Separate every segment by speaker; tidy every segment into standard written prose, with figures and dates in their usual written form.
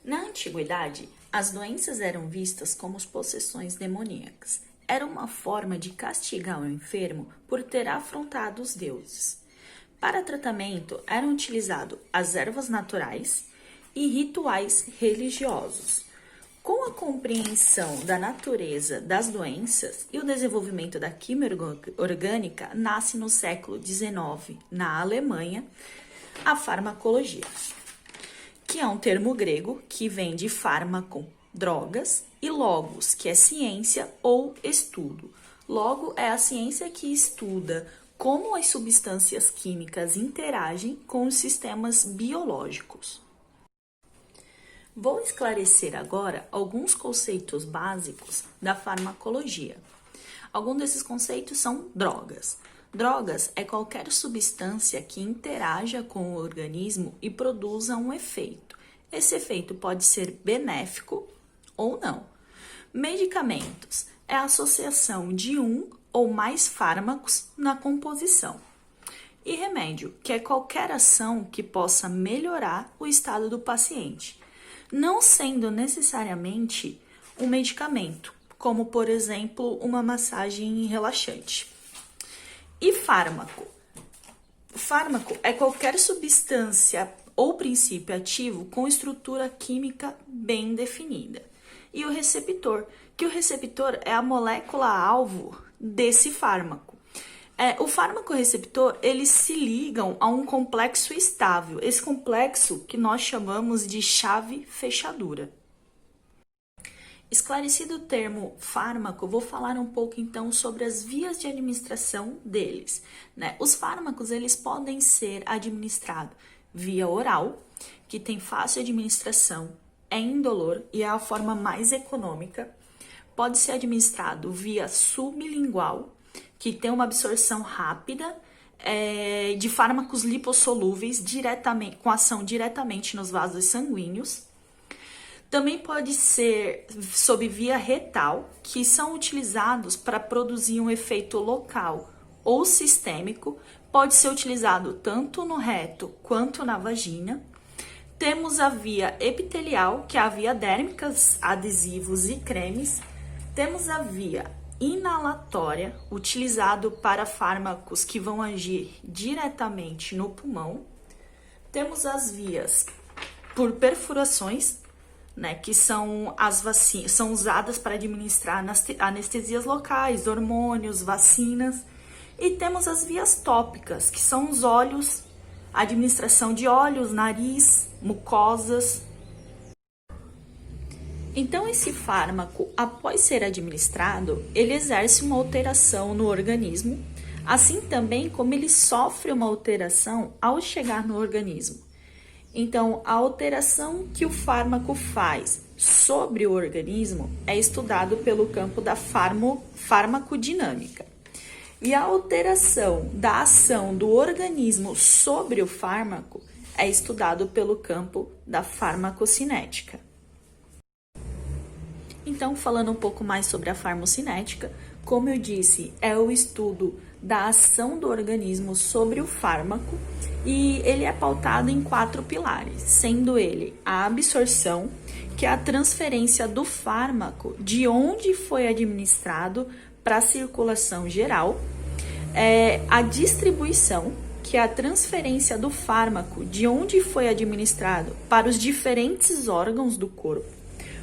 Speaker 1: Na antiguidade, as doenças eram vistas como possessões demoníacas. Era uma forma de castigar o enfermo por ter afrontado os deuses. Para tratamento, eram utilizadas as ervas naturais e rituais religiosos. Com a compreensão da natureza das doenças e o desenvolvimento da química orgânica, nasce no século XIX, na Alemanha, a farmacologia, que é um termo grego que vem de fármaco, drogas, e logos, que é ciência ou estudo. Logo, é a ciência que estuda como as substâncias químicas interagem com os sistemas biológicos. Vou esclarecer agora alguns conceitos básicos da farmacologia. Alguns desses conceitos são drogas. Drogas é qualquer substância que interaja com o organismo e produza um efeito. Esse efeito pode ser benéfico ou não. Medicamentos é a associação de um ou mais fármacos na composição. E remédio, que é qualquer ação que possa melhorar o estado do paciente, não sendo necessariamente um medicamento, como por exemplo uma massagem relaxante. E fármaco? Fármaco é qualquer substância ou princípio ativo com estrutura química bem definida. E o receptor, que o receptor é a molécula-alvo desse fármaco. O fármaco e o receptor, eles se ligam a um complexo estável, esse complexo que nós chamamos de chave-fechadura. Esclarecido o termo fármaco, vou falar um pouco então sobre as vias de administração deles. Os fármacos, eles podem ser administrados via oral, que tem fácil administração, é indolor e é a forma mais econômica. Pode ser administrado via sublingual, que tem uma absorção rápida de fármacos lipossolúveis com ação diretamente nos vasos sanguíneos. Também pode ser sob via retal, que são utilizados para produzir um efeito local ou sistêmico. Pode ser utilizado tanto no reto quanto na vagina. Temos a via epitelial, que é a via dérmica, adesivos e cremes. Temos a via inalatória, utilizado para fármacos que vão agir diretamente no pulmão. Temos as vias por perfurações, que são as vacinas, são usadas para administrar anestesias locais, hormônios, vacinas. E temos as vias tópicas, que são os óleos, administração de óleos, nariz, mucosas. Então, esse fármaco, após ser administrado, ele exerce uma alteração no organismo, assim também como ele sofre uma alteração ao chegar no organismo. Então, a alteração que o fármaco faz sobre o organismo é estudado pelo campo da farmacodinâmica. E a alteração da ação do organismo sobre o fármaco é estudado pelo campo da farmacocinética. Então, falando um pouco mais sobre a farmacocinética, como eu disse, é o estudo da ação do organismo sobre o fármaco e ele é pautado em 4 pilares, sendo ele a absorção, que é a transferência do fármaco de onde foi administrado para a circulação geral, a distribuição, que é a transferência do fármaco de onde foi administrado para os diferentes órgãos do corpo,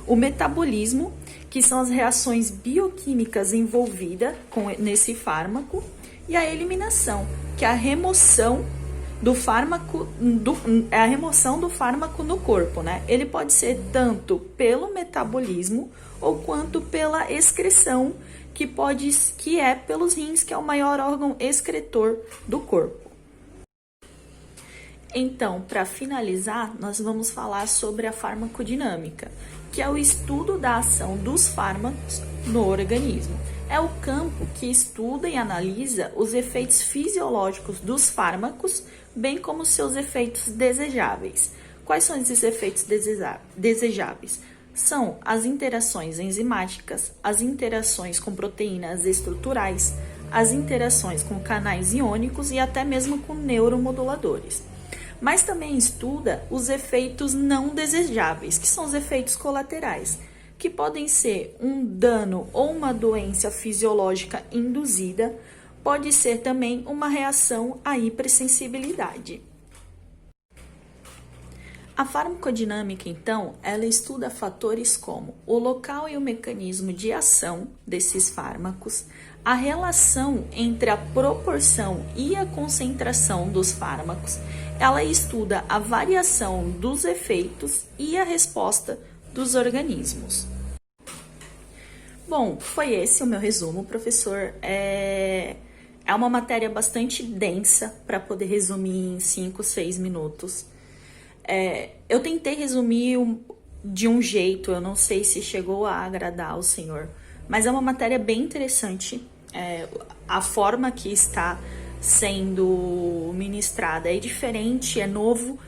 Speaker 1: o metabolismo, que são as reações bioquímicas envolvidas nesse fármaco, e a eliminação, que é a remoção do fármaco, a remoção do fármaco no corpo, Ele pode ser tanto pelo metabolismo ou quanto pela excreção, que é pelos rins, que é o maior órgão excretor do corpo. Então, para finalizar, nós vamos falar sobre a farmacodinâmica, que é o estudo da ação dos fármacos no organismo. É o campo que estuda e analisa os efeitos fisiológicos dos fármacos, bem como seus efeitos desejáveis. Quais são esses efeitos desejáveis? São as interações enzimáticas, as interações com proteínas estruturais, as interações com canais iônicos e até mesmo com neuromoduladores. mas também estuda os efeitos não desejáveis, que são os efeitos colaterais, que podem ser um dano ou uma doença fisiológica induzida, pode ser também uma reação à hipersensibilidade. A farmacodinâmica, então, ela estuda fatores como o local e o mecanismo de ação desses fármacos, a relação entre a proporção e a concentração dos fármacos, ela estuda a variação dos efeitos e a resposta dos organismos. Bom, foi esse o meu resumo, professor. É uma matéria bastante densa para poder resumir em 5, 6 minutos. Eu tentei resumir de um jeito, eu não sei se chegou a agradar o senhor, mas é uma matéria bem interessante. A forma que está sendo ministrada é diferente, é novo,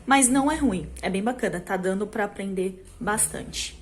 Speaker 1: mas não é ruim. É bem bacana, tá dando para aprender bastante.